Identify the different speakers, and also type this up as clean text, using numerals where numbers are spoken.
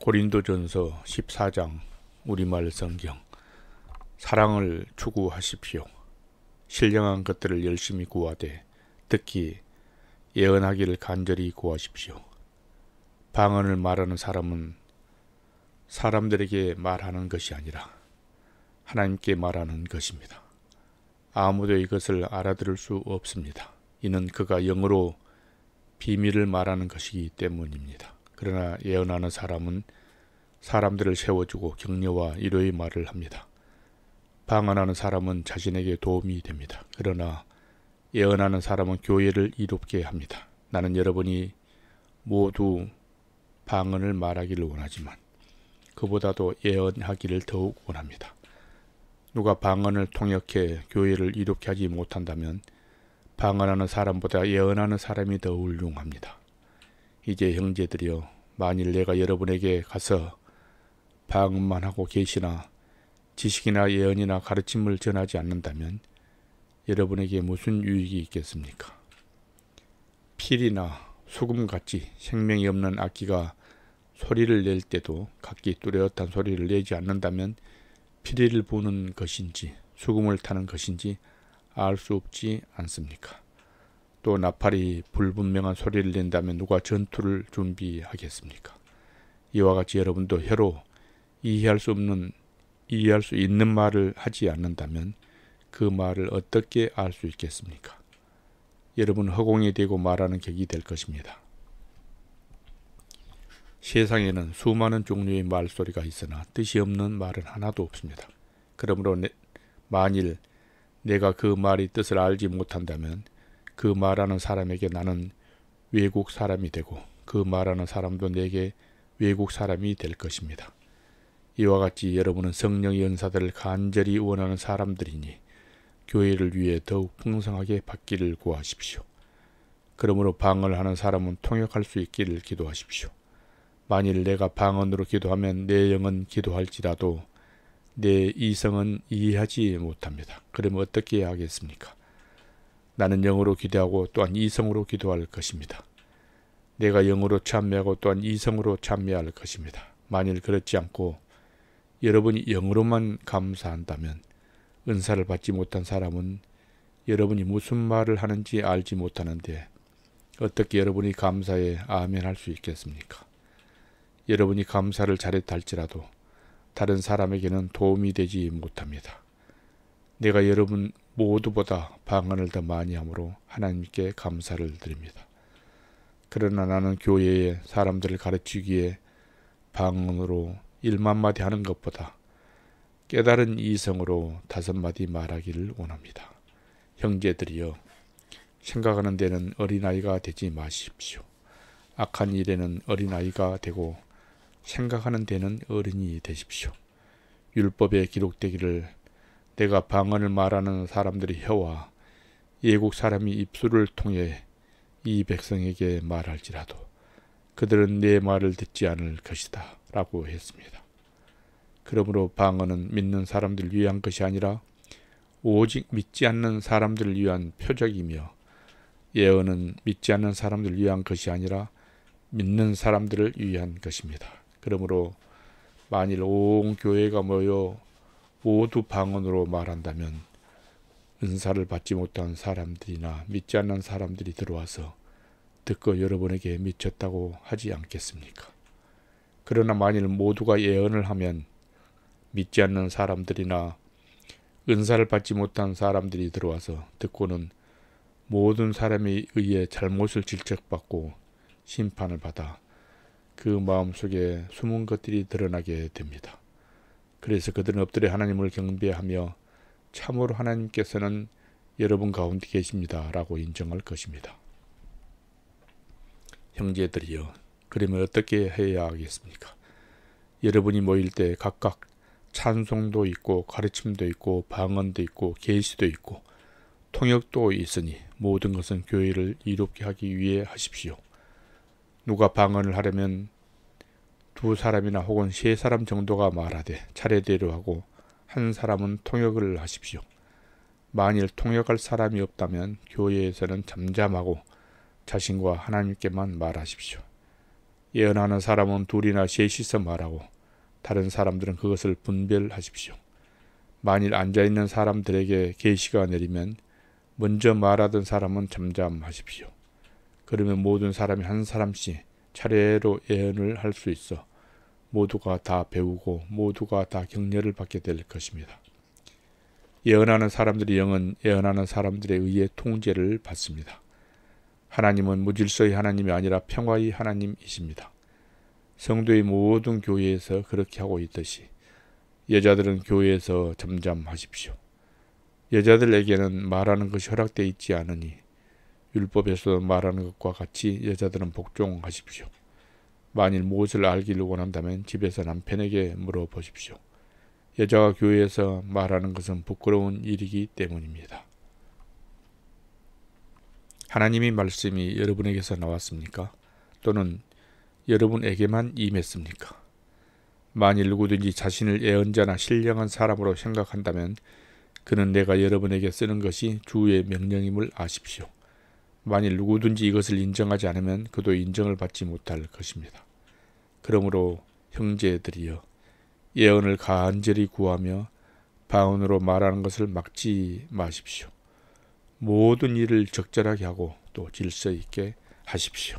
Speaker 1: 고린도전서 14장 우리말 성경. 사랑을 추구하십시오. 신령한 것들을 열심히 구하되 특히 예언하기를 간절히 구하십시오. 방언을 말하는 사람은 사람들에게 말하는 것이 아니라 하나님께 말하는 것입니다. 아무도 이것을 알아들을 수 없습니다. 이는 그가 영어로 비밀을 말하는 것이기 때문입니다. 그러나 예언하는 사람은 사람들을 세워주고 격려와 위로의 말을 합니다. 방언하는 사람은 자신에게 도움이 됩니다. 그러나 예언하는 사람은 교회를 이롭게 합니다. 나는 여러분이 모두 방언을 말하기를 원하지만 그보다도 예언하기를 더욱 원합니다. 누가 방언을 통역해 교회를 이롭게 하지 못한다면 방언하는 사람보다 예언하는 사람이 더 훌륭합니다. 이제 형제들이여, 만일 내가 여러분에게 가서 방언만 하고 계시나 지식이나 예언이나 가르침을 전하지 않는다면 여러분에게 무슨 유익이 있겠습니까? 필이나 소금같이 생명이 없는 악기가 소리를 낼 때도 각기 뚜렷한 소리를 내지 않는다면 피리를 부는 것인지 수금을 타는 것인지 알 수 없지 않습니까? 또 나팔이 불분명한 소리를 낸다면 누가 전투를 준비하겠습니까? 이와 같이 여러분도 혀로 이해할 수 있는 말을 하지 않는다면 그 말을 어떻게 알 수 있겠습니까? 여러분 허공이 되고 말하는 격이 될 것입니다. 세상에는 수많은 종류의 말소리가 있으나 뜻이 없는 말은 하나도 없습니다. 그러므로 만일 내가 그 말의 뜻을 알지 못한다면 그 말하는 사람에게 나는 외국 사람이 되고 그 말하는 사람도 내게 외국 사람이 될 것입니다. 이와 같이 여러분은 성령의 은사들을 간절히 원하는 사람들이니 교회를 위해 더욱 풍성하게 받기를 구하십시오. 그러므로 방언을 하는 사람은 통역할 수 있기를 기도하십시오. 만일 내가 방언으로 기도하면 내 영은 기도할지라도 내 이성은 이해하지 못합니다. 그러면 어떻게 하겠습니까? 나는 영으로 기도하고 또한 이성으로 기도할 것입니다. 내가 영으로 찬미하고 또한 이성으로 찬미할 것입니다. 만일 그렇지 않고 여러분이 영으로만 감사한다면 은사를 받지 못한 사람은 여러분이 무슨 말을 하는지 알지 못하는데 어떻게 여러분이 감사에 아멘 할 수 있겠습니까? 여러분이 감사를 잘했다 할지라도 다른 사람에게는 도움이 되지 못합니다. 내가 여러분 모두보다 방언을 더 많이 함으로 하나님께 감사를 드립니다. 그러나 나는 교회에 사람들을 가르치기에 방언으로 1만 마디 하는 것보다 깨달은 이성으로 5마디 말하기를 원합니다. 형제들이여, 생각하는 데는 어린아이가 되지 마십시오. 악한 일에는 어린아이가 되고 생각하는 데는 어른이 되십시오. 율법에 기록되기를 내가 방언을 말하는 사람들의 혀와 예국 사람이 입술을 통해 이 백성에게 말할지라도 그들은 내 말을 듣지 않을 것이다 라고 했습니다. 그러므로 방언은 믿는 사람들을 위한 것이 아니라 오직 믿지 않는 사람들을 위한 표적이며 예언은 믿지 않는 사람들을 위한 것이 아니라 믿는 사람들을 위한 것입니다. 그러므로 만일 온 교회가 모여 모두 방언으로 말한다면 은사를 받지 못한 사람들이나 믿지 않는 사람들이 들어와서 듣고 여러분에게 미쳤다고 하지 않겠습니까? 그러나 만일 모두가 예언을 하면 믿지 않는 사람들이나 은사를 받지 못한 사람들이 들어와서 듣고는 모든 사람에 의해 잘못을 질책받고 심판을 받아 그 마음속에 숨은 것들이 드러나게 됩니다. 그래서 그들은 엎드려 하나님을 경배하며 참으로 하나님께서는 여러분 가운데 계십니다 라고 인정할 것입니다. 형제들이여, 그러면 어떻게 해야 하겠습니까? 여러분이 모일 때 각각 찬송도 있고 가르침도 있고 방언도 있고 계시도 있고 통역도 있으니 모든 것은 교회를 이롭게 하기 위해 하십시오. 누가 방언을 하려면 2사람이나 혹은 3사람 정도가 말하되 차례대로 하고 한 사람은 통역을 하십시오. 만일 통역할 사람이 없다면 교회에서는 잠잠하고 자신과 하나님께만 말하십시오. 예언하는 사람은 둘이나 셋이서 말하고 다른 사람들은 그것을 분별하십시오. 만일 앉아있는 사람들에게 계시가 내리면 먼저 말하던 사람은 잠잠하십시오. 그러면 모든 사람이 한 사람씩 차례로 예언을 할 수 있어 모두가 다 배우고 모두가 다 격려를 받게 될 것입니다. 예언하는 사람들의 영은 예언하는 사람들에 의해 통제를 받습니다. 하나님은 무질서의 하나님이 아니라 평화의 하나님이십니다. 성도의 모든 교회에서 그렇게 하고 있듯이 여자들은 교회에서 잠잠하십시오. 여자들에게는 말하는 것이 허락되어 있지 않으니 율법에서 말하는 것과 같이 여자들은 복종하십시오. 만일 무엇을 알기를 원한다면 집에서 남편에게 물어보십시오. 여자가 교회에서 말하는 것은 부끄러운 일이기 때문입니다. 하나님의 말씀이 여러분에게서 나왔습니까? 또는 여러분에게만 임했습니까? 만일 누구든지 자신을 예언자나 신령한 사람으로 생각한다면 그는 내가 여러분에게 쓰는 것이 주의 명령임을 아십시오. 만일 누구든지 이것을 인정하지 않으면 그도 인정을 받지 못할 것입니다. 그러므로 형제들이여 예언을 간절히 구하며 방언으로 말하는 것을 막지 마십시오. 모든 일을 적절하게 하고 또 질서 있게 하십시오.